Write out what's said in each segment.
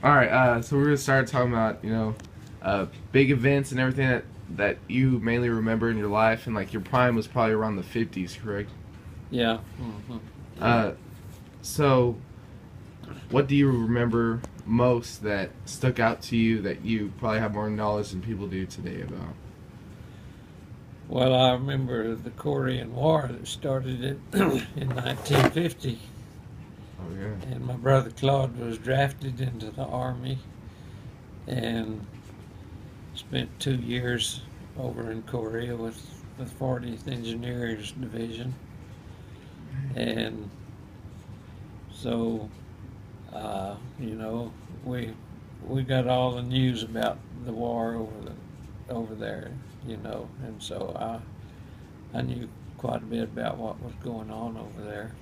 All right, so we're gonna start talking about big events and everything that you mainly remember in your life, and like your prime was probably around the 50s, correct? Yeah. Uh, so what do you remember most that stuck out to you that you probably have more knowledge than people do today about? Well, I remember the Korean War that started in 1950, Oh yeah. and my brother Claude was drafted into the Army and spent 2 years over in Korea with the 40th Engineers Division. And so, you know, we we got all the news about the war over there, and so I knew quite a bit about what was going on over there.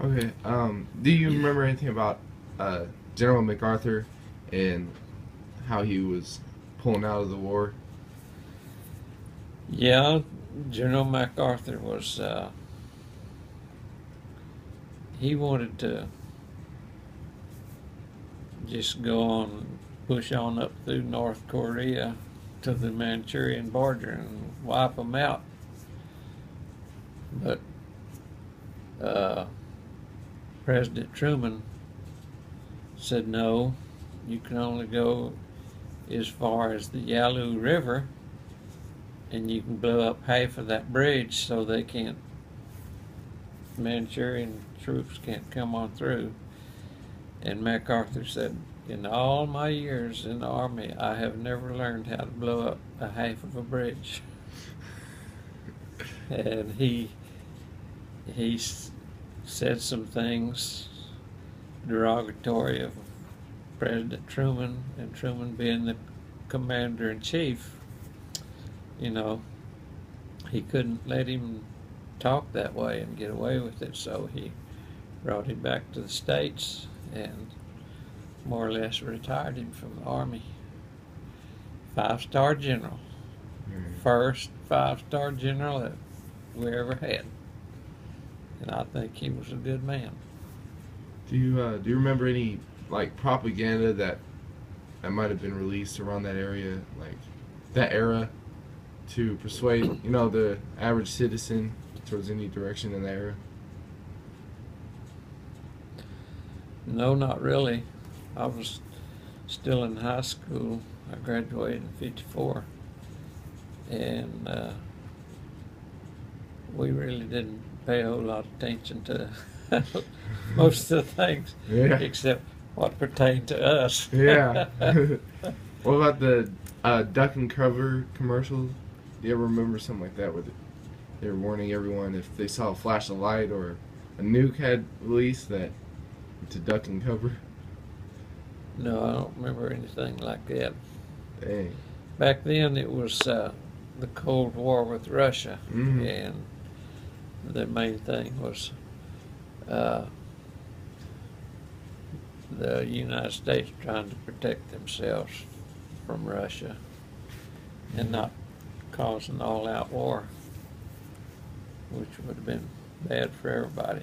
Okay. Do you remember anything about uh, General MacArthur and how he was pulling out of the war? Yeah, General MacArthur was he wanted to just go on, push on up through North Korea to the Manchurian border and wipe them out. But uh, President Truman said, no, you can only go as far as the Yalu River, and you can blow up half of that bridge so they can't, Manchurian troops can't come on through. And MacArthur said, in all my years in the Army, I have never learned how to blow up a half of a bridge. And he said some things derogatory of President Truman, and Truman being the commander in chief, you know, he couldn't let him talk that way and get away with it, so he brought him back to the States and more or less retired him from the Army. 5-star general. First 5-star general that we ever had. And I think he was a good man. Do you remember any like propaganda that might have been released around that area, like that era, to persuade the average citizen towards any direction in that era? No, not really. I was still in high school. I graduated in '54, and we really didn't pay a whole lot of attention to most of the things, Yeah. except what pertained to us. Yeah. What about the duck and cover commercials? Do you ever remember something like that where they were warning everyone if they saw a flash of light or a nuke had released that to duck and cover? No, I don't remember anything like that. Dang. Back then, it was the Cold War with Russia, Mm-hmm. and the main thing was uh, the United States trying to protect themselves from Russia and not cause an all-out war, which would have been bad for everybody.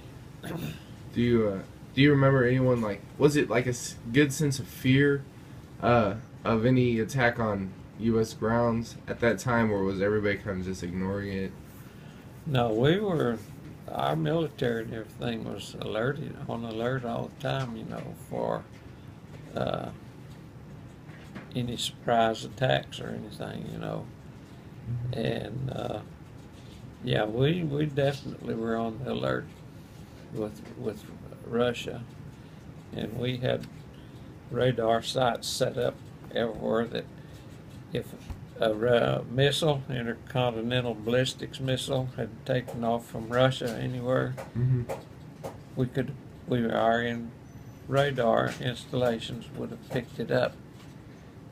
Do you remember anyone like was it like a good sense of fear of any attack on U.S. grounds at that time, or was everybody kind of just ignoring it? No, our military and everything was on alert all the time, for uh, any surprise attacks or anything. And yeah, we definitely were on the alert with Russia, and we had radar sites set up everywhere that if a missile, intercontinental ballistics missile, had taken off from Russia anywhere, Mm-hmm. our radar installations would have picked it up,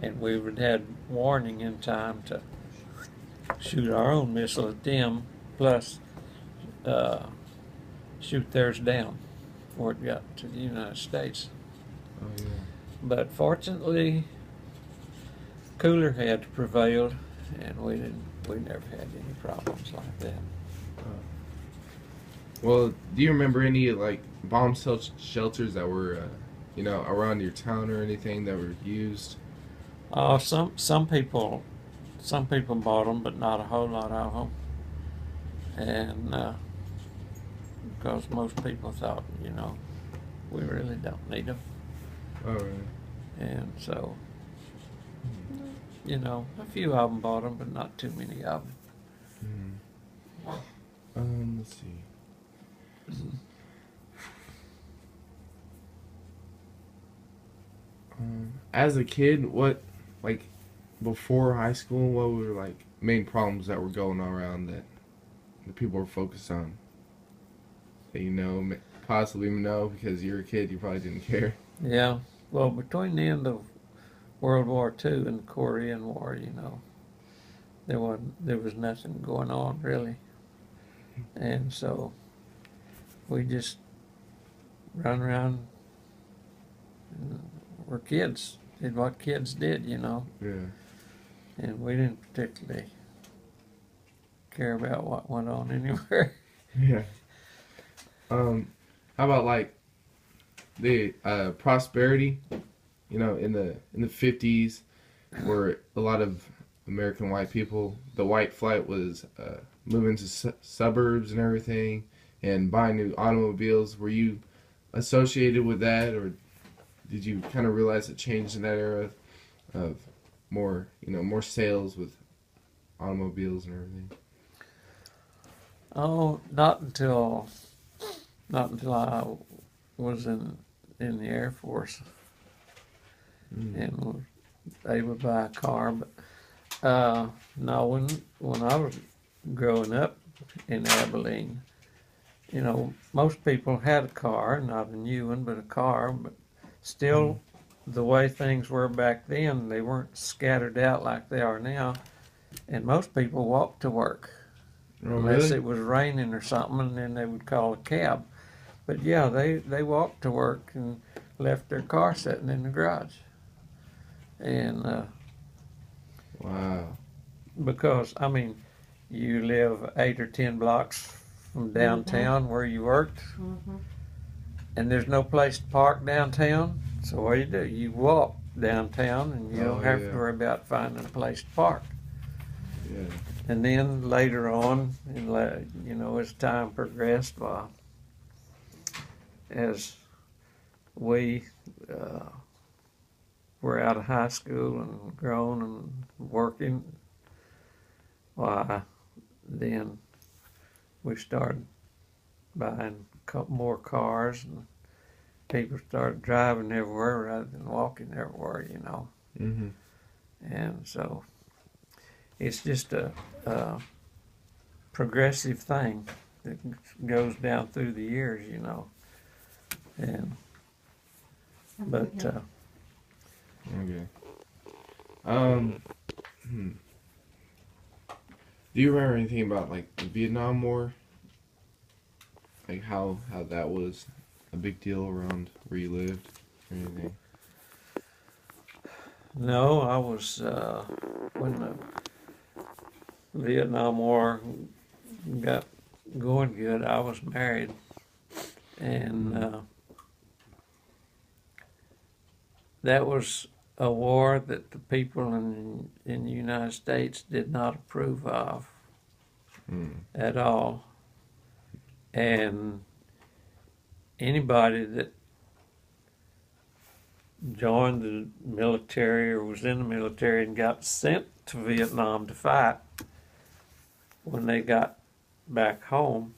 and we would have had warning in time to shoot our own missile at them, plus uh, shoot theirs down before it got to the United States. Oh yeah. But fortunately, cooler heads prevailed, and we never had any problems like that. Uh, well, do you remember any like bomb shelters that were you know, around your town or anything that were used? Some people bought them, but not a whole lot of them, and because most people thought, you know, we really don't need them, Oh, really? and so, you know, a few of them bought them, but not too many of them. Let's see. As a kid, what, like, before high school, what were like main problems that were going around that the people were focused on? That you know, possibly know because you're a kid, you probably didn't care. Yeah, well, between the end of World War II and the Korean War, you know, there was nothing going on really, and so we just run around. And we're kids, did what kids did, you know, Yeah. and we didn't particularly care about what went on anywhere. Yeah. How about like the prosperity? You know, in the 50s, where a lot of American white people, the white flight was moving to suburbs and everything, and buying new automobiles. Were you associated with that, or did you kind of realize it changed in that era of more, you know, more sales with automobiles and everything? Oh, not until I was in the Air Force and was able to buy a car. But no, when I was growing up in Abilene, you know, most people had a car, not a new one, but a car. But still, the way things were back then, they weren't scattered out like they are now. And most people walked to work. Oh, Unless really? it was raining or something, and then they would call a cab. But yeah, they walked to work and left their car sitting in the garage. And Wow. because, I mean, you live 8 or 10 blocks from downtown where you worked, and there's no place to park downtown. So what do? You walk downtown, and you don't have to worry about finding a place to park. Yeah. And then later on, you know, as time progressed, as we were out of high school and grown and working, why, then we started buying more cars, and people started driving everywhere rather than walking everywhere, you know. Mhm. And so it's just a progressive thing that goes down through the years, you know. And but Okay. Um. Do you remember anything about like the Vietnam War? Like how that was a big deal around where you lived or anything? no, I was when the Vietnam War got going good, I was married, and that was a war that the people in the United States did not approve of at all. And anybody that joined the military or was in the military and got sent to Vietnam to fight, when they got back home,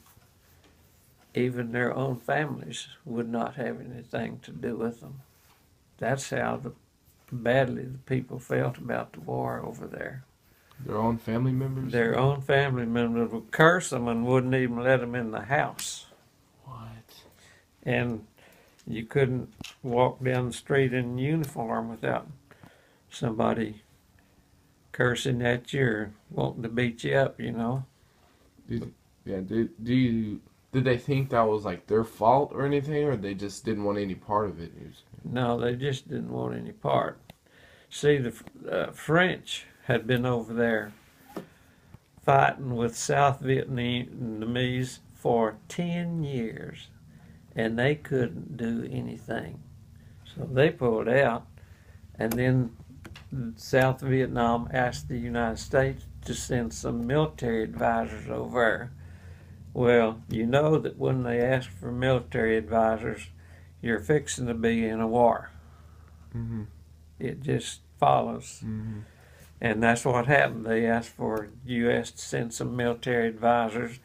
even their own families would not have anything to do with them. That's how badly the people felt about the war over there. Their own family members? Their own family members would curse them and wouldn't even let them in the house. What? And you couldn't walk down the street in uniform without somebody cursing at you or wanting to beat you up, you know. Did they think that was like their fault or anything, or they just didn't want any part of it? No, they just didn't want any part. See, the French had been over there fighting with South Vietnamese for 10 years, and they couldn't do anything. So they pulled out, and then South Vietnam asked the United States to send some military advisors over there. Well, you know that when they ask for military advisors, you're fixing to be in a war. Mm-hmm. It just follows. Mm-hmm. And that's what happened. They asked for U.S. to send some military advisors,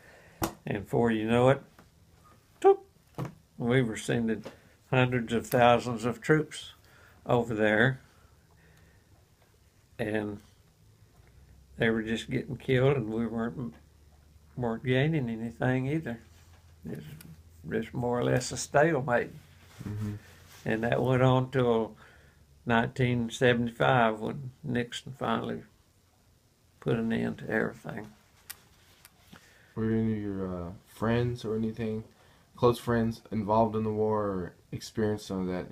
and before you know it, toop, we were sending hundreds of thousands of troops over there, and they were just getting killed, and we weren't gaining anything either. It was just more or less a stalemate. Mm-hmm. And that went on till 1975 when Nixon finally put an end to everything. Were any of your friends or anything, close friends, involved in the war or experienced some of that,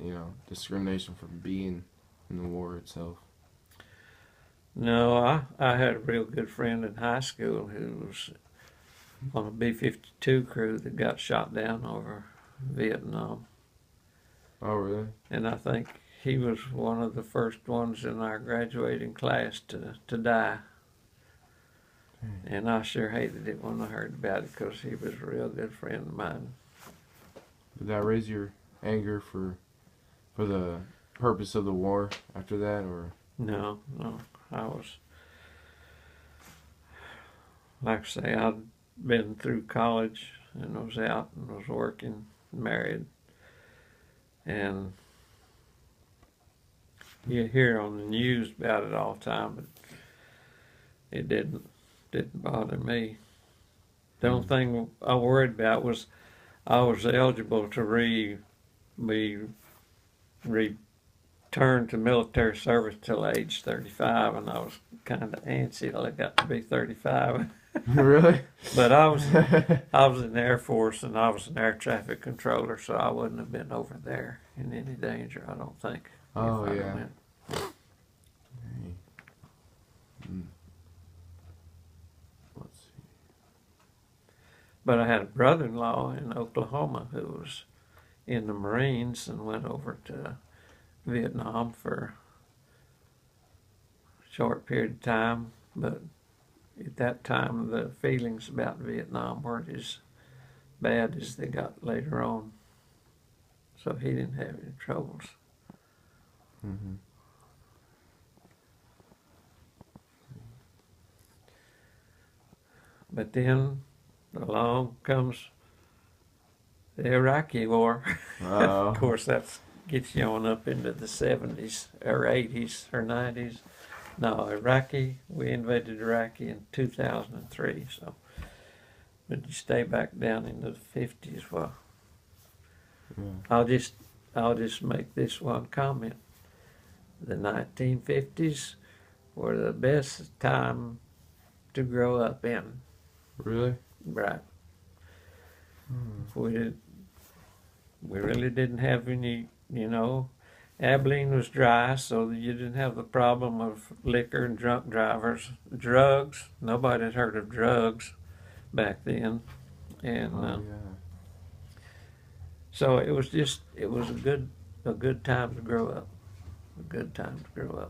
discrimination from being in the war itself? No, I had a real good friend in high school who was on a B-52 crew that got shot down over Vietnam. Oh, really? And I think he was one of the first ones in our graduating class to die. And I sure hated it when I heard about it because he was a real good friend of mine. Did that raise your anger for the purpose of the war after that, or? No, I was, like I say, I'd been through college and was out and was working, married, and you hear on the news about it all the time, but it didn't bother me. The only thing I worried about was I was eligible to be returned to military service till age 35, and I was kind of antsy till I got to be 35. Really? But I was in the Air Force, and I was an air traffic controller, so I wouldn't have been over there in any danger, I don't think. Oh, if I'd yeah. went. Let's see. But I had a brother-in-law in Oklahoma who was in the Marines and went over to Vietnam for a short period of time. But at that time, the feelings about Vietnam weren't as bad as they got later on. So he didn't have any troubles. Mm-hmm. But then along comes the Iraqi War. Of course, that gets you on up into the 70s or 80s or 90s. No, we invaded Iraq in 2003, so. But you stay back down into the 50s, well, Yeah. I'll just make this one comment. The 1950s were the best time to grow up in. Really? Right. We really didn't have any, Abilene was dry, so you didn't have the problem of liquor and drunk drivers. Drugs, nobody had heard of drugs back then. And Yeah. so it was a good time to grow up. A good time to grow up.